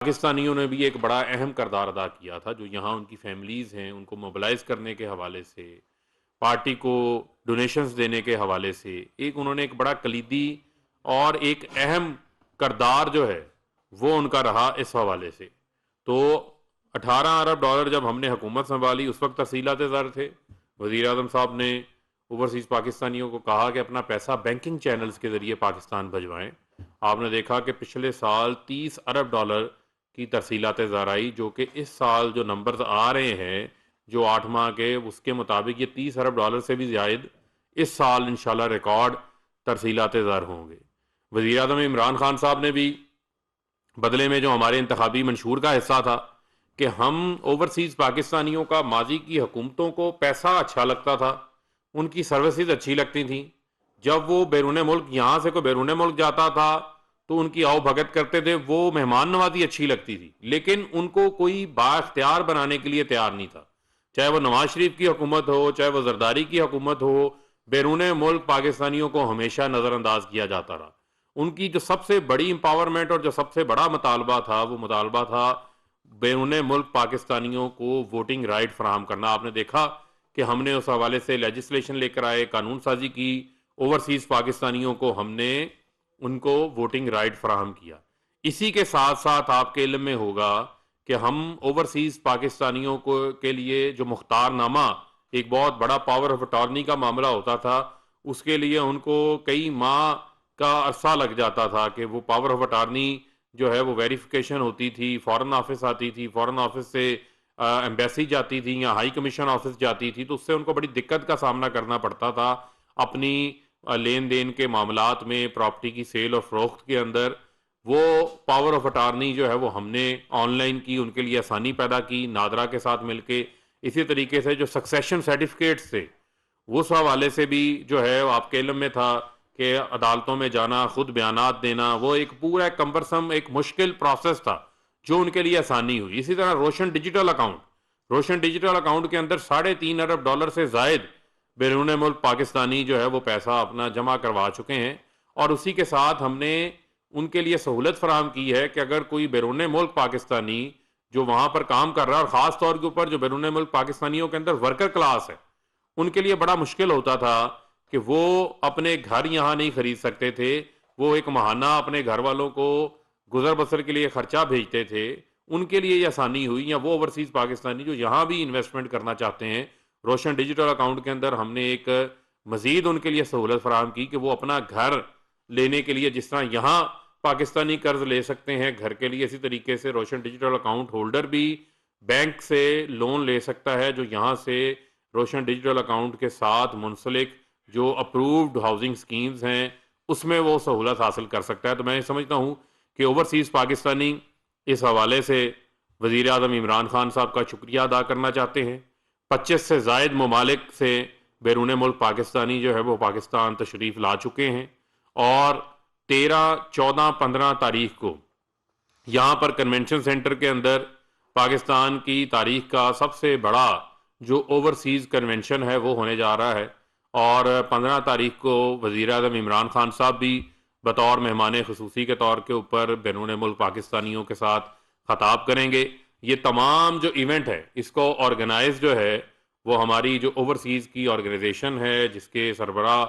पाकिस्तानियों ने भी एक बड़ा अहम किरदार अदा किया था, जो यहाँ उनकी फैमिलीज़ हैं, उनको मोबिलाइज़ करने के हवाले से, पार्टी को डोनेशंस देने के हवाले से, एक उन्होंने एक बड़ा कलीदी और एक अहम किरदार जो है, वो उनका रहा इस हवाले से। तो 18 अरब डॉलर जब हमने हुकूमत संभाली, उस वक्त तरसीलात ज़र थे। वज़ीर आज़म साहब ने ओवरसीज़ पाकिस्तानियों को कहा कि अपना पैसा बैंकिंग चैनल्स के ज़रिए पाकिस्तान भिजवाएं। आपने देखा कि पिछले साल 30 अरब डॉलर की तरसीलात ज़र आई, जो कि इस साल जो नंबर्स आ रहे हैं, जो 8 माह के, उसके मुताबिक ये 30 अरब डॉलर से भी ज़ायद इस साल इंशाल्लाह रिकॉर्ड तरसीलात ज़र होंगे। वज़ीर आज़म इमरान खान साहब ने भी बदले में जो हमारे इंतखाबी मंशूर का हिस्सा था कि हम ओवरसीज़ पाकिस्तानियों का माजी की हुकूमतों को पैसा अच्छा लगता था, उनकी सर्विसेज अच्छी लगती थी। जब वो बैरून मुल्क, यहाँ से कोई बैरून मुल्क जाता था तो उनकी आओ भगत करते थे, वो मेहमान नवाजी अच्छी लगती थी, लेकिन उनको कोई बाख्तियार बनाने के लिए तैयार नहीं था। चाहे वो नवाज शरीफ की हुकूमत हो, चाहे वो जरदारी की हुकूमत हो, बैरून मुल्क पाकिस्तानियों को हमेशा नज़रअंदाज किया जाता रहा। उनकी जो सबसे बड़ी इंपावरमेंट और जो सबसे बड़ा मुतालबा था, वो मुतालबा था बैरून मुल्क पाकिस्तानियों को वोटिंग राइट फराहम करना। आपने देखा कि हमने उस हवाले से लेजिस्लेशन लेकर आए, कानून साजी की, ओवरसीज पाकिस्तानियों को हमने उनको वोटिंग राइट फराहम किया। इसी के साथ साथ आपके इल्म में होगा कि हम ओवरसीज पाकिस्तानियों को के लिए जो मुख्तारनामा, एक बहुत बड़ा पावर ऑफ अटॉर्नी का मामला होता था, उसके लिए उनको कई माह का अरसा लग जाता था कि वो पावर ऑफ अटॉर्नी जो है वो वेरिफिकेशन होती थी, फॉरेन ऑफिस आती थी, फॉरेन ऑफिस से एम्बेसी जाती थी या हाई कमीशन ऑफिस जाती थी, तो उससे उनको बड़ी दिक्कत का सामना करना पड़ता था अपनी लेन देन के मामलात में, प्रॉपर्टी की सेल और फरोख्त के अंदर। वो पावर ऑफ अटारनी जो है वो हमने ऑनलाइन की, उनके लिए आसानी पैदा की नादरा के साथ मिलके। इसी तरीके से जो सक्सेशन सर्टिफिकेट्स थे, उस हवाले से भी जो है आपके इल्म में था कि अदालतों में जाना, खुद बयानात देना, वो एक पूरा कम्बरसम, एक मुश्किल प्रोसेस था, जो उनके लिए आसानी हुई। इसी तरह रोशन डिजिटल अकाउंट, रोशन डिजिटल अकाउंट के अंदर 3.5 अरब डॉलर से जायद बैरून मुल्क पाकिस्तानी जो है वो पैसा अपना जमा करवा चुके हैं। और उसी के साथ हमने उनके लिए सहूलत फराहम की है कि अगर कोई बैरून मुल्क पाकिस्तानी जो वहां पर काम कर रहा है, और ख़ास तौर के ऊपर जो बैरून मुल्क पाकिस्तानियों के अंदर वर्कर क्लास है, उनके लिए बड़ा मुश्किल होता था कि वो अपने घर यहाँ नहीं खरीद सकते थे, वो एक माहाना अपने घर वालों को गुजर बसर के लिए खर्चा भेजते थे, उनके लिए ये आसानी हुई। या वो ओवरसीज पाकिस्तानी जो यहाँ भी इन्वेस्टमेंट करना चाहते हैं, रोशन डिजिटल अकाउंट के अंदर हमने एक मजीद उनके लिए सहूलत फराहम की कि वो अपना घर लेने के लिए जिस तरह यहाँ पाकिस्तानी कर्ज ले सकते हैं घर के लिए, इसी तरीके से रोशन डिजिटल अकाउंट होल्डर भी बैंक से लोन ले सकता है, जो यहाँ से रोशन डिजिटल अकाउंट के साथ मुंसलिक जो अप्रूव्ड हाउसिंग स्कीम्स हैं उसमें वो सहूलत हासिल कर सकता है। तो मैं समझता हूँ कि ओवरसीज़ पाकिस्तानी इस हवाले से वज़ीर आज़म इमरान खान साहब का शुक्रिया अदा करना चाहते हैं। 25 से ज़ायद ममालिक से बैरून मुल्क पाकिस्तानी जो है वो पाकिस्तान तशरीफ़ ला चुके हैं, और 13, 14, 15 तारीख को यहाँ पर कन्वेंशन सेंटर के अंदर पाकिस्तान की तारीख का सबसे बड़ा जो ओवरसीज़ कन्वेंशन है वो होने जा रहा है। और 15 तारीख को वज़ीर आज़म इमरान खान साहब भी बतौर मेहमान खसूसी के तौर के ऊपर बैरून मुल्क पाकिस्तानियों के साथ खताब करेंगे। ये तमाम जो इवेंट है इसको ऑर्गेनाइज जो है वो हमारी जो ओवरसीज़ की ऑर्गेनाइजेशन है, जिसके सरबराह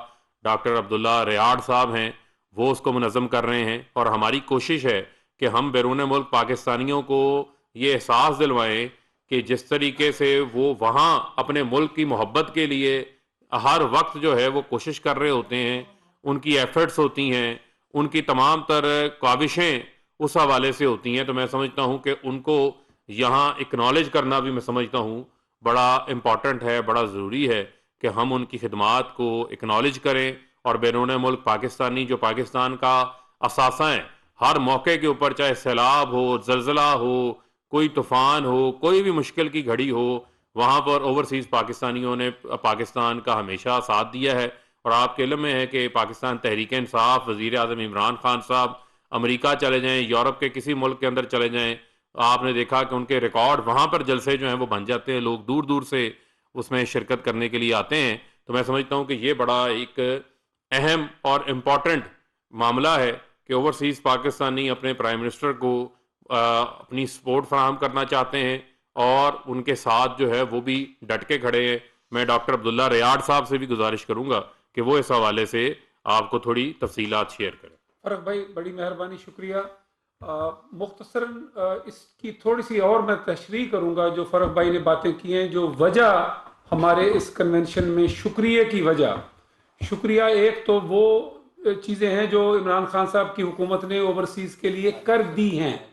डॉक्टर अब्दुल्ला रियाड साहब हैं, वो उसको मुनज़्ज़म कर रहे हैं। और हमारी कोशिश है कि हम बैरून मुल्क पाकिस्तानियों को ये एहसास दिलवाएं कि जिस तरीके से वो वहाँ अपने मुल्क की मोहब्बत के लिए हर वक्त जो है वो कोशिश कर रहे होते हैं, उनकी एफर्ट्स होती हैं, उनकी तमाम तर काविशें उस हवाले से होती हैं। तो मैं समझता हूँ कि उनको यहाँ एक्नॉलेज करना भी मैं समझता हूँ बड़ा इम्पॉर्टेंट है, बड़ा ज़रूरी है कि हम उनकी खिदमात को एक्नॉलेज करें। और बैरून मुल्क पाकिस्तानी जो पाकिस्तान का असासा है, हर मौके के ऊपर, चाहे सैलाब हो, जलजला हो, कोई तूफान हो, कोई भी मुश्किल की घड़ी हो, वहाँ पर ओवरसीज़ पाकिस्तानियों ने पाकिस्तान का हमेशा साथ दिया है। और आपके इल्म में है कि पाकिस्तान तहरीक इंसाफ, वज़ीर आज़म इमरान खान साहब अमेरिका चले जाएं, यूरोप के किसी मुल्क के अंदर चले जाएं, आपने देखा कि उनके रिकॉर्ड वहाँ पर जलसे जो हैं वो बन जाते हैं, लोग दूर दूर से उसमें शिरकत करने के लिए आते हैं। तो मैं समझता हूँ कि ये बड़ा एक अहम और इम्पॉर्टेंट मामला है कि ओवरसीज़ पाकिस्तानी अपने प्राइम मिनिस्टर को अपनी सपोर्ट फराहम करना चाहते हैं और उनके साथ जो है वो भी डट के खड़े हैं। मैं डॉक्टर अब्दुल्ला रियाड साहब से भी गुजारिश करूंगा कि वो इस हवाले से आपको थोड़ी तफसीलात शेयर करें। फ़रक भाई, बड़ी मेहरबानी, शुक्रिया। मुख्तसरन इसकी थोड़ी सी और मैं तशरीह करूँगा जो फ़रक भाई ने बातें की हैं, जो वजह हमारे इस कन्वेंशन में शुक्रिया की वजह। शुक्रिया एक तो वो चीज़ें हैं जो इमरान खान साहब की हुकूमत ने ओवरसीज़ के लिए कर दी हैं।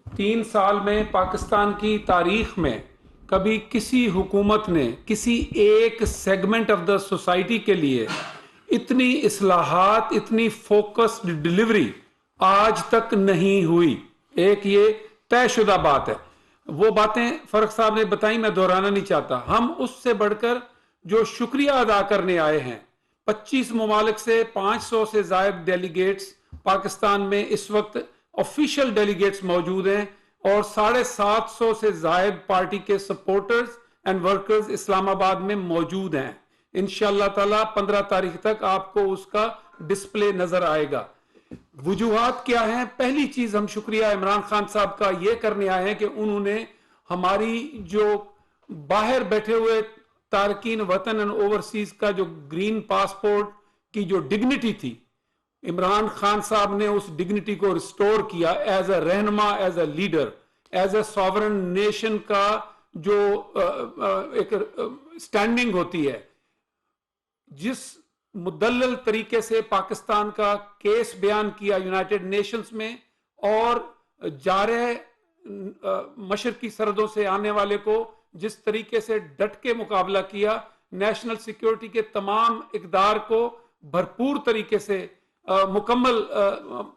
3 साल में पाकिस्तान की तारीख में कभी किसी हुकूमत ने किसी एक सेगमेंट ऑफ द सोसाइटी के लिए इतनी इस्लाहात, इतनी फोकस्ड डिलीवरी आज तक नहीं हुई। एक ये तयशुदा बात है। वो बातें फर्क साहब ने बताई, मैं दोहराना नहीं चाहता। हम उससे बढ़कर जो शुक्रिया अदा करने आए हैं, 25 ममालिक से 500 से जायद डेलीगेट्स पाकिस्तान में इस वक्त ऑफिशियल डेलीगेट्स मौजूद हैं और 750 से जायद पार्टी के सपोर्टर्स एंड वर्कर्स इस्लामाबाद में मौजूद हैं। इंशाअल्लाह ताला 15 तारीख तक आपको उसका डिस्प्ले नजर आएगा। वजूहात क्या हैं? पहली चीज, हम शुक्रिया इमरान खान साहब का ये करने आए हैं कि उन्होंने हमारी जो बाहर बैठे हुए तारकीन वतन एंड ओवरसीज का जो ग्रीन पासपोर्ट की जो डिग्निटी थी, इमरान खान साहब ने उस डिग्निटी को रिस्टोर किया एज अ रहनुमा, as a leader, as a sovereign nation का जो एक स्टैंडिंग होती है। जिस मुदल्लल तरीके से पाकिस्तान का केस बयान किया यूनाइटेड नेशंस में और जारे मशरकी सरहदों से आने वाले को जिस तरीके से डट के मुकाबला किया, नेशनल सिक्योरिटी के तमाम इकदार को भरपूर तरीके से मुकम्मल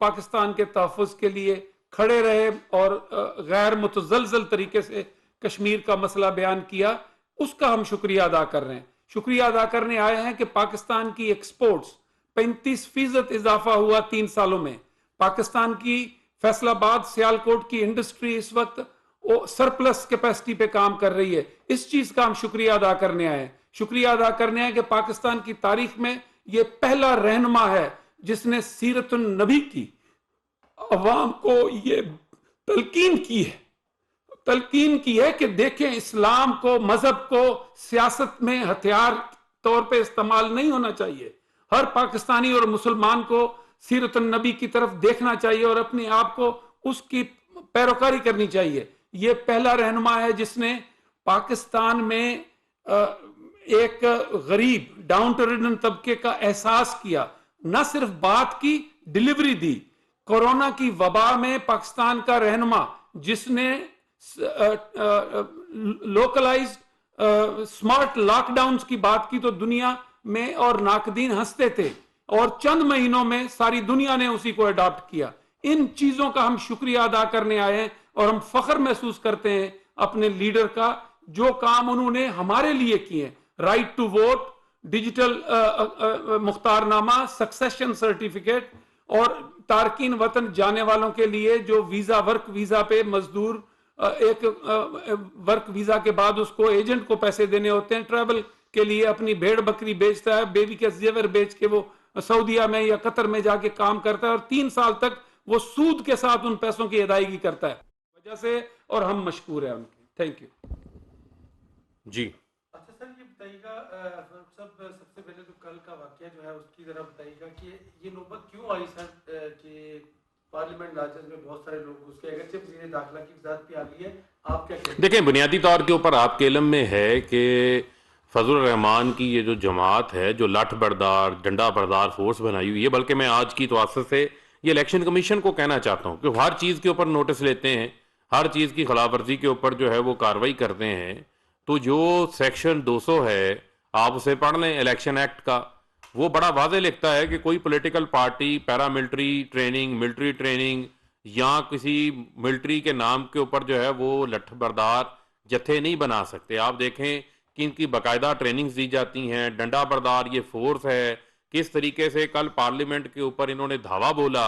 पाकिस्तान के तहफ़्फ़ुज़ के लिए खड़े रहे और गैर मुतज़लज़ल तरीके से कश्मीर का मसला बयान किया, उसका हम शुक्रिया अदा कर रहे हैं। शुक्रिया अदा करने आए हैं कि पाकिस्तान की एक्सपोर्ट्स 35% इजाफा हुआ 3 सालों में। पाकिस्तान की फैसलाबाद सियालकोट की इंडस्ट्री इस वक्त सरप्लस कैपेसिटी पे काम कर रही है। इस चीज का हम शुक्रिया अदा करने आए हैं। शुक्रिया अदा करने आए कि पाकिस्तान की तारीख में ये पहला रहनुमा है जिसने सीरतुन नबी की अवाम को ये तलकीन की है कि देखें, इस्लाम को, मजहब को सियासत में हथियार तौर पे इस्तेमाल नहीं होना चाहिए। हर पाकिस्तानी और मुसलमान को सीरतुन नबी की तरफ देखना चाहिए और अपने आप को उसकी पैरोकारी करनी चाहिए। ये पहला रहनुमा है जिसने पाकिस्तान में एक गरीब डाउन टू अर्थ तबके का एहसास किया, न सिर्फ बात की, डिलीवरी दी। कोरोना की वबा में पाकिस्तान का रहनुमा जिसने लोकलाइज्ड स्मार्ट लॉकडाउन की बात की तो दुनिया में और नाकदीन हंसते थे और चंद महीनों में सारी दुनिया ने उसी को अडॉप्ट किया। इन चीजों का हम शुक्रिया अदा करने आए हैं और हम फख्र महसूस करते हैं अपने लीडर का, जो काम उन्होंने हमारे लिए किए। राइट टू वोट, डिजिटल मुख्तारनामा, सक्सेशन सर्टिफिकेट और तारकीन वतन जाने वालों के लिए जो वीजा, वर्क वीजा पे मजदूर एक वर्क वीजा के बाद उसको एजेंट को पैसे देने होते हैं, ट्रैवल के लिए अपनी भेड़ बकरी बेचता है, बेबी के जेवर बेच के वो सऊदीया में या कतर में जाके काम करता है और 3 साल तक वो सूद के साथ उन पैसों की अदायगी करता है वजह से, और हम मशकूर है उनके। थैंक यू जी। अच्छा सर, ये बताइएगा सबसे पहले तो कल का वाकया जो है उसकी जरा बताइएगा कि ये नौबत क्यों आई सर कि पार्लियामेंट लाजस में बहुत सारे लोग उसके अगरचे वज़ीर दाखिला की वजारत भी आ गई है, आप क्या कहते हैं? देखें, बुनियादी तौर के ऊपर आपके इल्म में है कि फजलुर रहमान की ये जो जमात है, जो लठ बरदार, डंडा बरदार फोर्स बनाई हुई है, बल्कि मैं आज की तवज्जो से ये इलेक्शन कमीशन को कहना चाहता हूँ कि हर चीज़ के ऊपर नोटिस लेते हैं, हर चीज़ की खिलाफ वर्जी के ऊपर जो है वो कार्रवाई करते हैं। तो जो सेक्शन 200 है, आप उसे पढ़ लें इलेक्शन एक्ट का, वो बड़ा वाज़ेह लिखता है कि कोई political party paramilitary training, military training या किसी मिलिट्री के नाम के ऊपर जो है वो लठ बरदार जत्थे नहीं बना सकते। आप देखें कि इनकी बाकायदा ट्रेनिंग्स दी जाती हैं। डंडा बरदार ये फोर्स है, किस तरीके से कल पार्लियामेंट के ऊपर इन्होंने धावा बोला,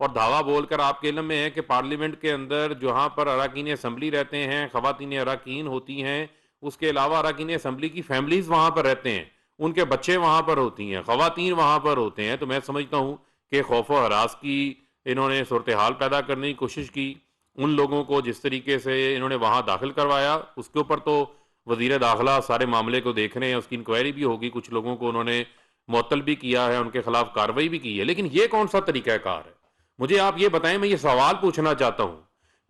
और धावा बोलकर आपके इल्म में है कि पार्लियामेंट के अंदर जहाँ पर अरकान असम्बली रहते हैं, खवातीन अरकान होती हैं, उसके अलावा अरकान असम्बली की फैमिलीज वहाँ पर रहते हैं, उनके बच्चे वहाँ पर होती हैं, खवातीन वहाँ पर होते हैं। तो मैं समझता हूँ कि खौफ व हरास की इन्होंने सूरत हाल पैदा करने की कोशिश की उन लोगों को जिस तरीके से इन्होंने वहां दाखिल करवाया, उसके ऊपर तो वजीर दाखिला सारे मामले को देख रहे हैं, उसकी इंक्वायरी भी होगी, कुछ लोगों को उन्होंने मुअत्तल भी किया है, उनके खिलाफ कार्रवाई भी की है। लेकिन ये कौन सा तरीकाकार है? मुझे आप ये बताएं, मैं ये सवाल पूछना चाहता हूं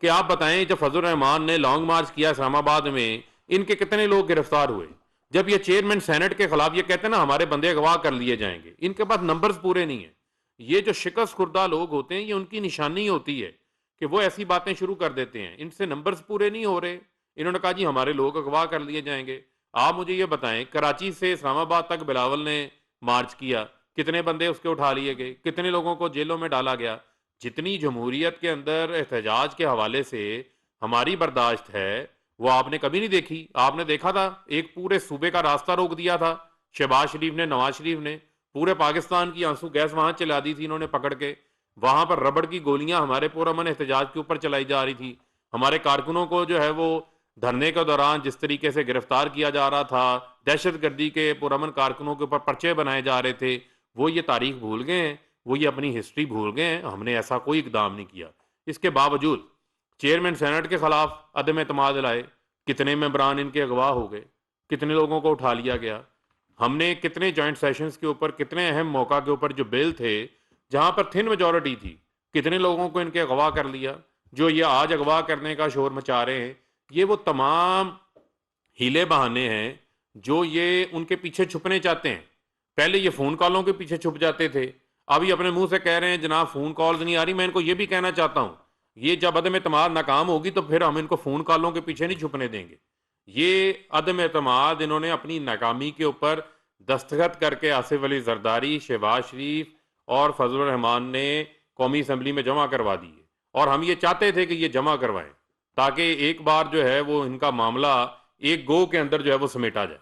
कि आप बताएं, जब फजल रहमान ने लॉन्ग मार्च किया इस्लामाबाद में, इनके कितने लोग गिरफ्तार हुए? जब ये चेयरमैन सेनेट के खिलाफ ये कहते हैं ना हमारे बंदे अगवा कर लिए जाएंगे, इनके पास नंबर्स पूरे नहीं है। ये जो शिकस्त खुर्दा लोग होते हैं, ये उनकी निशानी होती है कि वो ऐसी बातें शुरू कर देते हैं, इनसे नंबर्स पूरे नहीं हो रहे, इन्होंने कहा जी हमारे लोग अगवा कर लिए जाएंगे। आप मुझे ये बताएं, कराची से इस्लामाबाद तक बिलावल ने मार्च किया, कितने बंदे उसके उठा लिए गए, कितने लोगों को जेलों में डाला गया? जितनी जमहूरियत के अंदर एहतजाज के हवाले से हमारी बर्दाश्त है, वो आपने कभी नहीं देखी। आपने देखा था एक पूरे सूबे का रास्ता रोक दिया था शहबाज शरीफ ने, नवाज शरीफ ने, पूरे पाकिस्तान की आंसू गैस वहां चला दी थी इन्होंने पकड़ के। वहां पर रबड़ की गोलियां हमारे पुरअमन एहतजाज के ऊपर चलाई जा रही थी। हमारे कारकुनों को जो है वो धरने के दौरान जिस तरीके से गिरफ्तार किया जा रहा था, दहशत गर्दी के पुरअमन कारकुनों के ऊपर पर्चे बनाए जा रहे थे, वो ये तारीख भूल गए हैं, वो ये अपनी हिस्ट्री भूल गए हैं। हमने ऐसा कोई इकदाम नहीं किया। इसके बावजूद चेयरमैन सेनेट के खिलाफ अदम एतमाद लाए, कितने मेंबरान इनके अगवा हो गए, कितने लोगों को उठा लिया गया। हमने कितने जॉइंट सेशंस के ऊपर, कितने अहम मौका के ऊपर जो बिल थे जहां पर थिन मेजॉरिटी थी, कितने लोगों को इनके अगवा कर लिया। जो ये आज अगवा करने का शोर मचा रहे हैं, ये वो तमाम हीले बहाने हैं जो ये उनके पीछे छुपने चाहते हैं। पहले ये फोन कॉलों के पीछे छुप जाते थे, अब ये अपने मुंह से कह रहे हैं जनाब फोन कॉल्स नहीं आ रही। मैं इनको ये भी कहना चाहता हूं, ये जब अदम एतमाद नाकाम होगी तो फिर हम इनको फोन कॉलों के पीछे नहीं छुपने देंगे। ये अदम एतमाद इन्होंने अपनी नाकामी के ऊपर दस्तखत करके आसिफ अली जरदारी, शहबाज शरीफ और फजल रहमान ने कौमी असम्बली में जमा करवा दी है। और हम ये चाहते थे कि ये जमा करवाएं ताकि एक बार जो है वो इनका मामला एक गो के अंदर जो है वो समेटा जाए।